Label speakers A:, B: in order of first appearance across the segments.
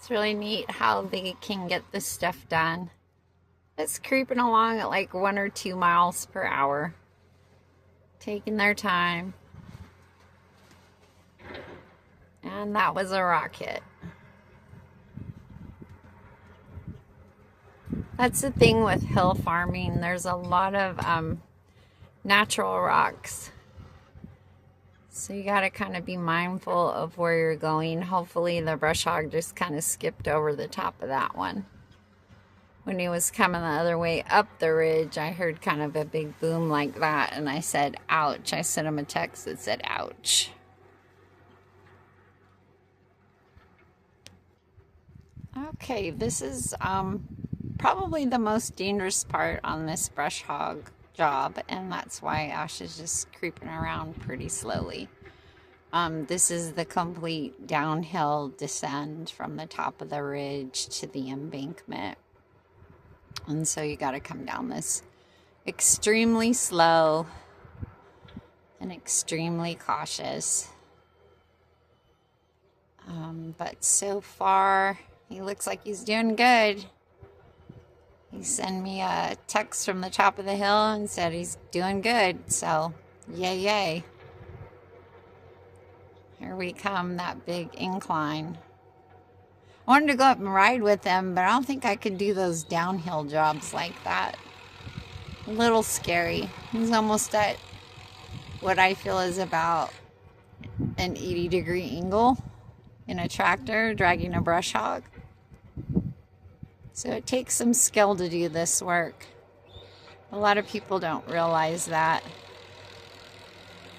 A: It's really neat how they can get this stuff done. It's creeping along at like 1 or 2 miles per hour. Taking their time. And that was a rocket. That's the thing with hill farming. There's a lot of natural rocks. So you got to kind of be mindful of where you're going. Hopefully the brush hog just kind of skipped over the top of that one. When he was coming the other way up the ridge, I heard kind of a big boom like that, and I said, ouch. I sent him a text that said, ouch. Okay, this is probably the most dangerous part on this brush hog job, and that's why Ash is just creeping around pretty slowly. This is the complete downhill descend from the top of the ridge to the embankment. And so you got to come down this extremely slow and extremely cautious. But so far, he looks like he's doing good. He sent me a text from the top of the hill and said he's doing good. So, yay, yay. Here we come, that big incline. I wanted to go up and ride with him, but I don't think I could do those downhill jobs like that. A little scary. He's almost at what I feel is about an 80-degree angle in a tractor dragging a brush hog. So it takes some skill to do this work. A lot of people don't realize that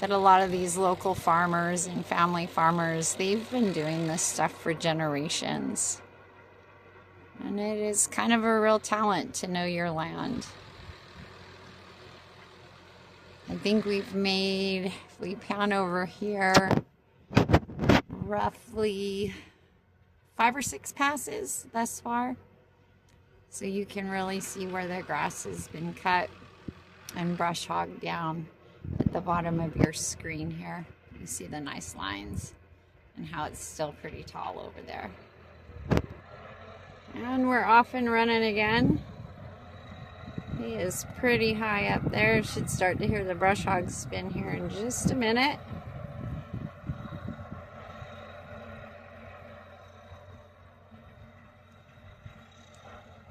A: a lot of these local farmers and family farmers, they've been doing this stuff for generations. And it is kind of a real talent to know your land. I think we've made, if we pan over here, roughly 5 or 6 passes thus far. So you can really see where the grass has been cut and brush hogged down. At the bottom of your screen here, you see the nice lines and how it's still pretty tall over there. And we're off and running again. He is pretty high up there. Should start to hear the brush hog spin here in just a minute.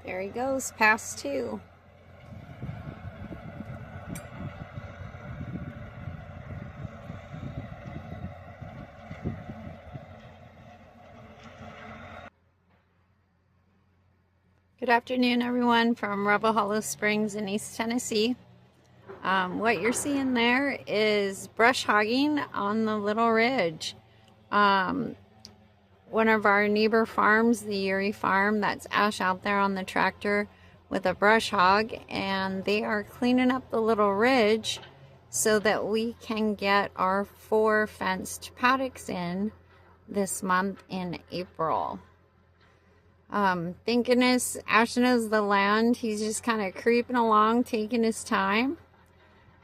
A: There he goes, past 2. Good afternoon, everyone, from Rebel Hollow Springs in East Tennessee. What you're seeing there is brush hogging on the Little Ridge. One of our neighbor farms, the Yeary farm, that's Ash out there on the tractor with a brush hog, and they are cleaning up the Little Ridge so that we can get our 4 fenced paddocks in this month in April. Thank goodness Ash knows the land. He's just kind of creeping along, taking his time.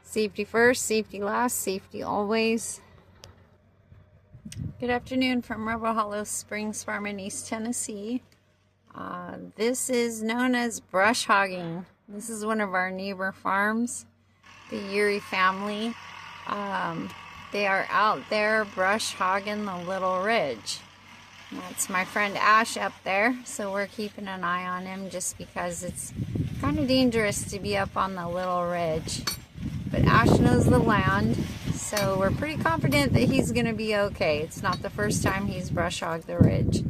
A: Safety first, safety last, safety always. Good afternoon from Rebel Hollow Springs Farm in East Tennessee. This is known as brush hogging. This is one of our neighbor farms, the Yeary family. They are out there brush hogging the Little Ridge. That's my friend Ash up there, so we're keeping an eye on him just because it's kind of dangerous to be up on the Little Ridge. But Ash knows the land, so we're pretty confident that he's going to be okay. It's not the first time he's brush hogged the ridge.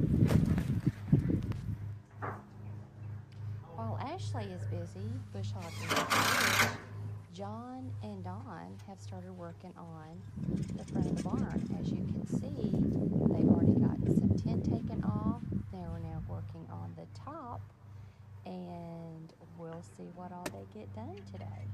B: While Ashley is busy bush hogging the ridge, John and Don have started working on the front of the barn. As you can see, they've already gotten some tin taken off. They are now working on the top, and we'll see what all they get done today.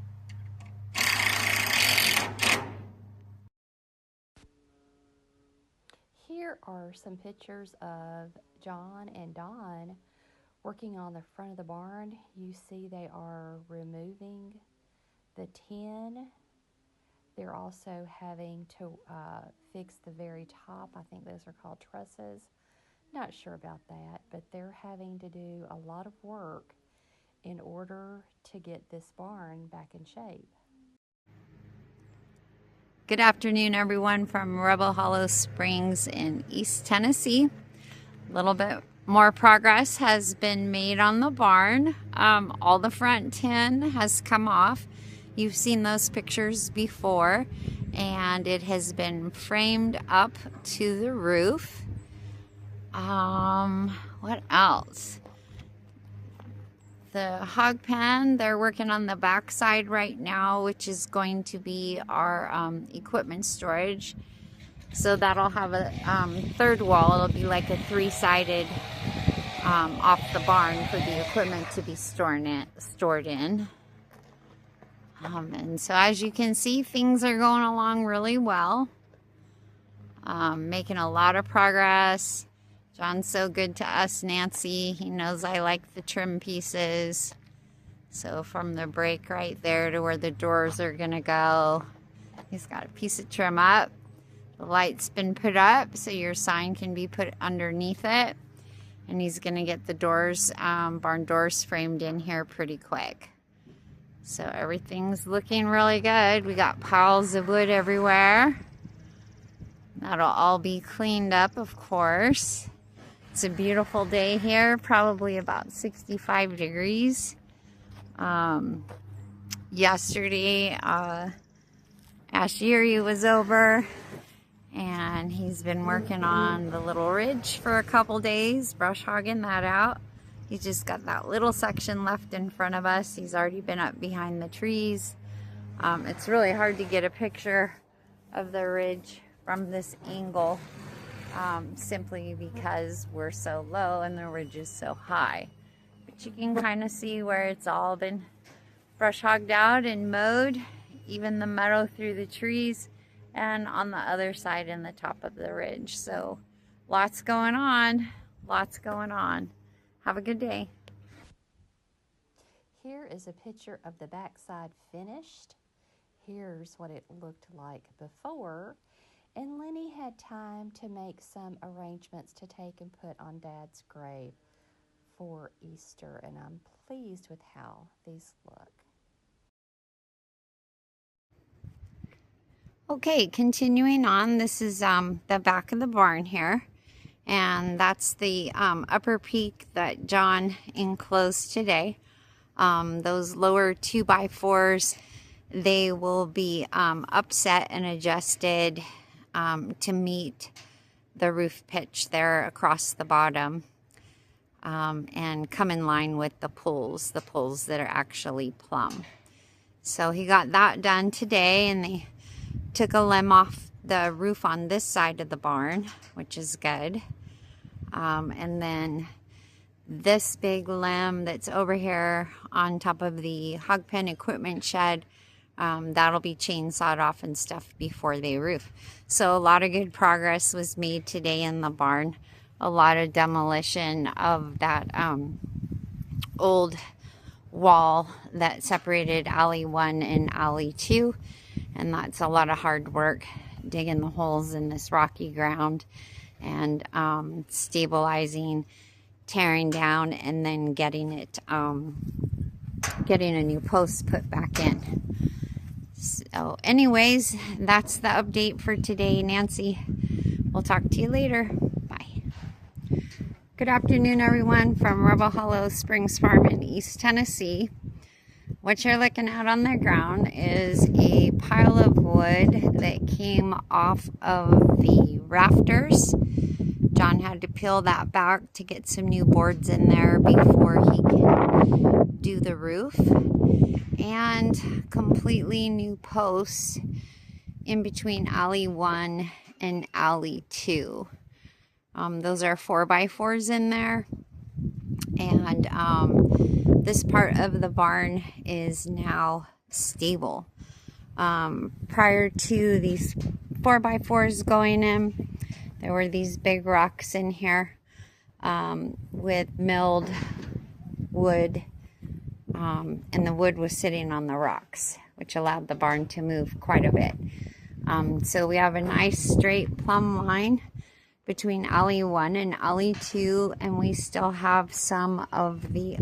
B: Here are some pictures of John and Don working on the front of the barn. You see they are removing the tin. They're also having to fix the very top. I think those are called trusses Not sure about that, but they're having to do a lot of work in order to get this barn back in shape.
A: Good afternoon, everyone, from Rebel Hollow Springs in East Tennessee. A little bit more progress has been made on the barn. All the front tin has come off. You've seen those pictures before, and it has been framed up to the roof. What else? The hog pen, they're working on the back side right now, which is going to be our equipment storage. So that'll have a third wall. It'll be like a three-sided off the barn for the equipment to be stored in. And so as you can see, things are going along really well. Making a lot of progress. John's so good to us, Nancy. He knows I like the trim pieces. So from the break right there to where the doors are gonna go, he's got a piece of trim up. The light's been put up so your sign can be put underneath it. And he's gonna get the doors, barn doors framed in here pretty quick. So everything's looking really good. We got piles of wood everywhere. That'll all be cleaned up, of course. It's a beautiful day here, probably about 65 degrees. Yesterday, Yeary was over, and he's been working on the little ridge for a couple days, brush hogging that out. He's just got that little section left in front of us. He's already been up behind the trees. It's really hard to get a picture of the ridge from this angle. Simply because we're so low and the ridge is so high. But you can kind of see where it's all been brush hogged out and mowed, even the meadow through the trees and on the other side in the top of the ridge. So lots going on, lots going on. Have a good day.
B: Here is a picture of the backside finished. Here's what it looked like before. And Linnie had time to make some arrangements to take and put on Dad's grave for Easter, and I'm pleased with how these look.
A: Okay, continuing on, this is the back of the barn here, and that's the upper peak that John enclosed today. Those lower 2x4s, they will be upset and adjusted to meet the roof pitch there across the bottom, and come in line with the poles that are actually plumb. So he got that done today, and they took a limb off the roof on this side of the barn, which is good. And then this big limb that's over here on top of the hog pen equipment shed, that'll be chainsawed off and stuff before they roof. So a lot of good progress was made today in the barn. A lot of demolition of that old wall that separated alley 1 and alley 2. And that's a lot of hard work, digging the holes in this rocky ground and stabilizing, tearing down, and then getting it, getting a new post put back in. So anyways, that's the update for today, Nancy. We'll talk to you later. Bye. Good afternoon, everyone, from Rebel Hollow Springs Farm in East Tennessee. What you're looking at on the ground is a pile of wood that came off of the rafters. John had to peel that back to get some new boards in there before he can do the roof. And completely new posts in between alley 1 and alley 2. Those are 4x4s in there. And this part of the barn is now stable. Prior to these 4x4s going in, there were these big rocks in here with milled wood, and the wood was sitting on the rocks, which allowed the barn to move quite a bit. So we have a nice straight plumb line between alley 1 and alley 2, and we still have some of the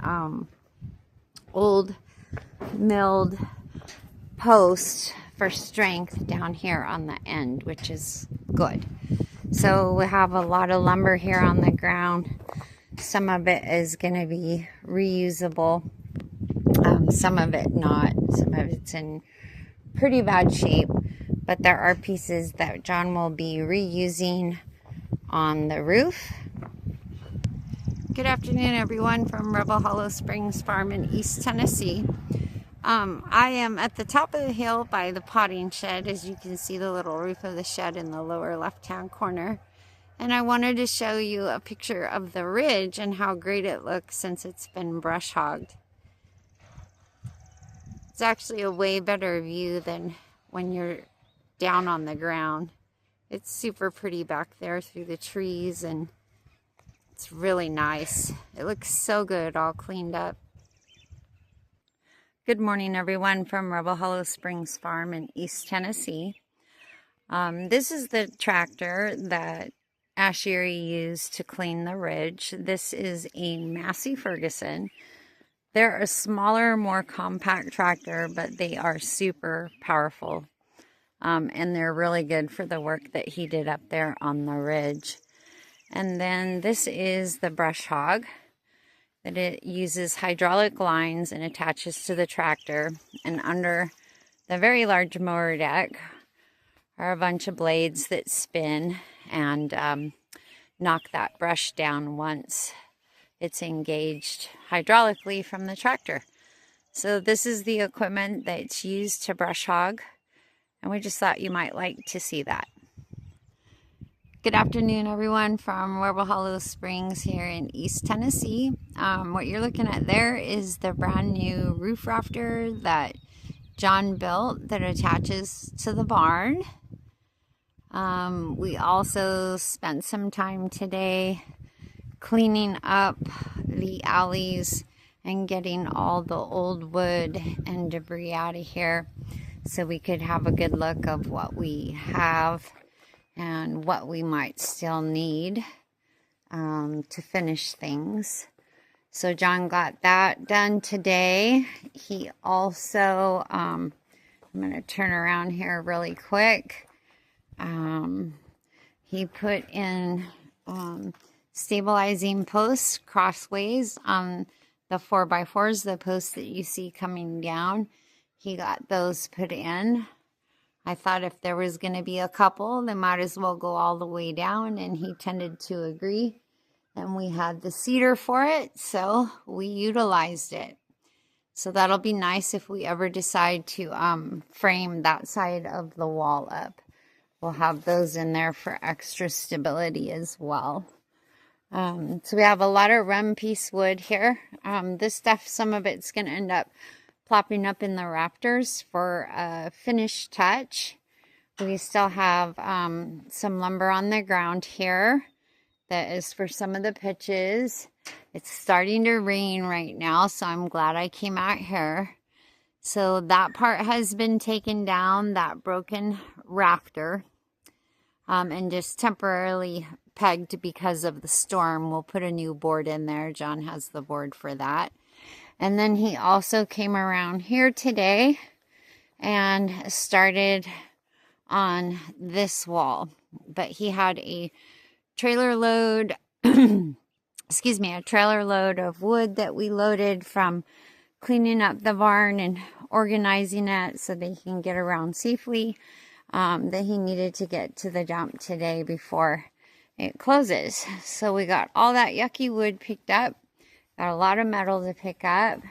A: old milled posts for strength down here on the end, which is good. So we have a lot of lumber here on the ground. Some of it is going to be reusable, some of it not. Some of it's in pretty bad shape, but there are pieces that John will be reusing on the roof. Good afternoon, everyone, from Rebel Hollow Springs Farm in East Tennessee. I am at the top of the hill by the potting shed. As you can see, the little roof of the shed in the lower left-hand corner. And I wanted to show you a picture of the ridge and how great it looks since it's been brush hogged. It's actually a way better view than when you're down on the ground. It's super pretty back there through the trees, and it's really nice. It looks so good, all cleaned up. Good morning, everyone, from Rebel Hollow Springs Farm in East Tennessee. This is the tractor that Yeary used to clean the ridge. This is a Massey Ferguson. They're a smaller, more compact tractor, but they are super powerful. And they're really good for the work that he did up there on the ridge. And then this is the brush hog. That it uses hydraulic lines and attaches to the tractor. And under the very large mower deck are a bunch of blades that spin and knock that brush down once it's engaged hydraulically from the tractor. So this is the equipment that's used to brush hog, and we just thought you might like to see that. Good afternoon, everyone, from Rebel Hollow Springs here in East Tennessee. What you're looking at there is the brand new roof rafter that John built that attaches to the barn. We also spent some time today cleaning up the alleys and getting all the old wood and debris out of here so we could have a good look of what we have and what we might still need to finish things. So John got that done today. He also, I'm going to turn around here really quick. He put in stabilizing posts crossways on the 4x4s, the posts that you see coming down. He got those put in. I thought if there was going to be a couple, they might as well go all the way down, and he tended to agree. And we had the cedar for it, so we utilized it. So that'll be nice if we ever decide to frame that side of the wall up. We'll have those in there for extra stability as well. So we have a lot of rum piece wood here. This stuff, some of it's going to end up plopping up in the rafters for a finished touch. We still have some lumber on the ground here that is for some of the pitches. It's starting to rain right now, so I'm glad I came out here. So that part has been taken down, that broken rafter, and just temporarily pegged because of the storm. We'll put a new board in there. John has the board for that. And then he also came around here today and started on this wall. But he had a trailer load, excuse me, a trailer load of wood that we loaded from cleaning up the barn and organizing it so that he can get around safely, that he needed to get to the dump today before it closes. So we got all that yucky wood picked up. Got a lot of metal to pick up.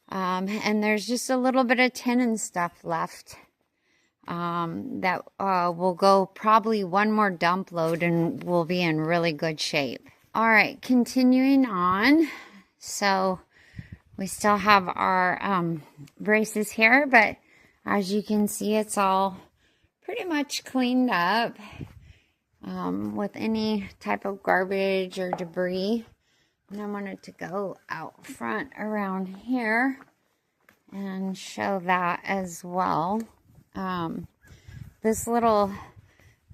A: And there's just a little bit of tin and stuff left. That will go probably one more dump load and we'll be in really good shape. All right, continuing on. So we still have our braces here, but as you can see, it's all pretty much cleaned up with any type of garbage or debris. And I wanted to go out front around here and show that as well. This little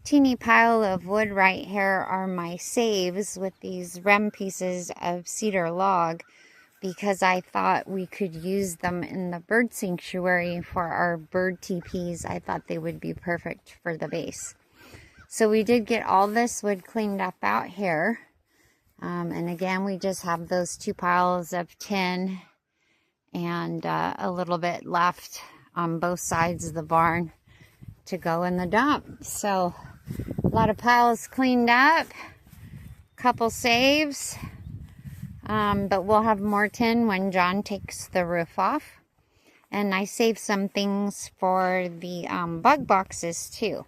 A: teeny pile of wood right here are my saves with these rem pieces of cedar log, because I thought we could use them in the bird sanctuary for our bird teepees. I thought they would be perfect for the base. So we did get all this wood cleaned up out here. And again, we just have those 2 piles of tin and a little bit left on both sides of the barn to go in the dump. So a lot of piles cleaned up, couple saves, but we'll have more tin when John takes the roof off. And I saved some things for the bug boxes too.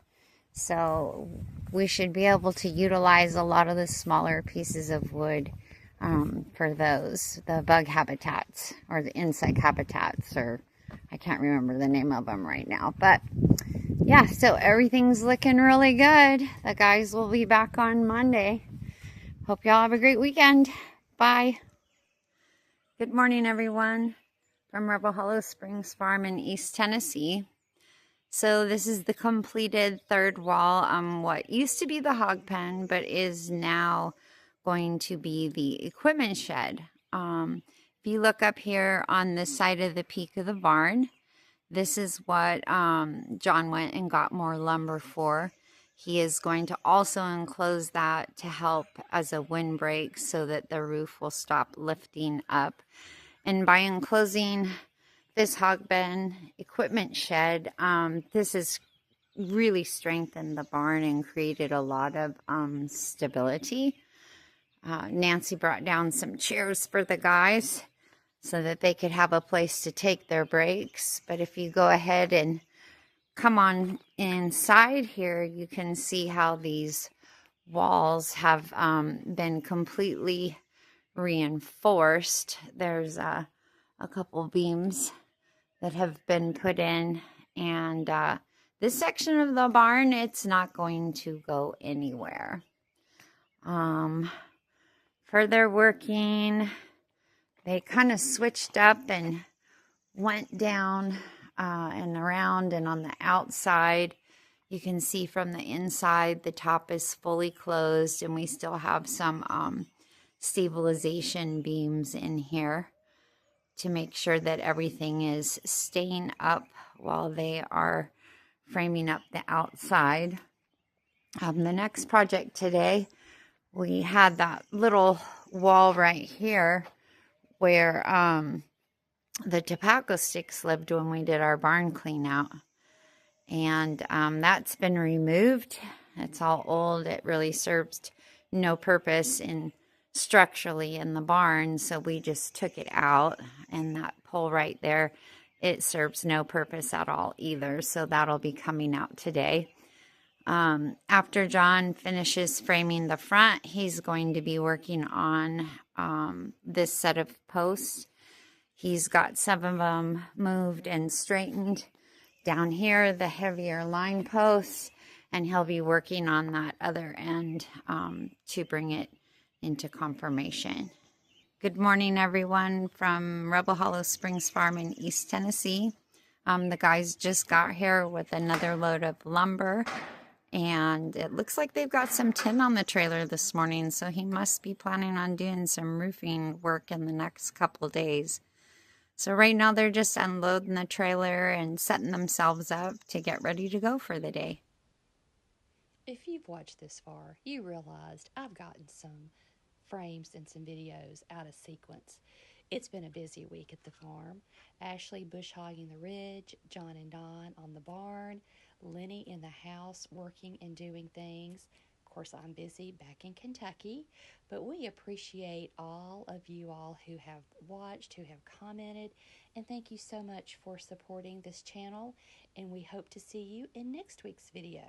A: So we should be able to utilize a lot of the smaller pieces of wood for those, the bug habitats or the insect habitats, or I can't remember the name of them right now. But yeah, so everything's looking really good. The guys will be back on Monday. Hope y'all have a great weekend. Bye. Good morning, everyone, from Rebel Hollow Springs Farm in East Tennessee. So this is the completed third wall, what used to be the hog pen, but is now going to be the equipment shed. If you look up here on the side of the peak of the barn, this is what John went and got more lumber for. He is going to also enclose that to help as a windbreak so that the roof will stop lifting up. And by enclosing this hog pen equipment shed, this has really strengthened the barn and created a lot of stability. Nancy brought down some chairs for the guys so that they could have a place to take their breaks. But if you go ahead and come on inside here, you can see how these walls have been completely reinforced. There's a couple beams that have been put in, and this section of the barn, it's not going to go anywhere. Further working, they kind of switched up and went down and around, and on the outside you can see from the inside the top is fully closed, and we still have some stabilization beams in here to make sure that everything is staying up while they are framing up the outside. The next project today, we had that little wall right here where the tobacco sticks lived when we did our barn clean out. And that's been removed. It's all old. It really serves no purpose structurally in the barn, so we just took it out. And that pole right there, it serves no purpose at all either, so that'll be coming out today. After John finishes framing the front, he's going to be working on this set of posts. He's got some of them moved and straightened. Down here, the heavier line posts, and he'll be working on that other end to bring it into confirmation. Good morning, everyone, from Rebel Hollow Springs Farm in East Tennessee. The guys just got here with another load of lumber, and it looks like they've got some tin on the trailer this morning, so he must be planning on doing some roofing work in the next couple days. So right now they're just unloading the trailer and setting themselves up to get ready to go for the day.
B: If you've watched this far, you realized I've gotten some frames and some videos out of sequence. It's been a busy week at the farm. Ashley bush hogging the ridge, John and Don on the barn, Linnie in the house working and doing things. Of course, I'm busy back in Kentucky, but we appreciate all of you all who have watched, who have commented, and thank you so much for supporting this channel, and we hope to see you in next week's video.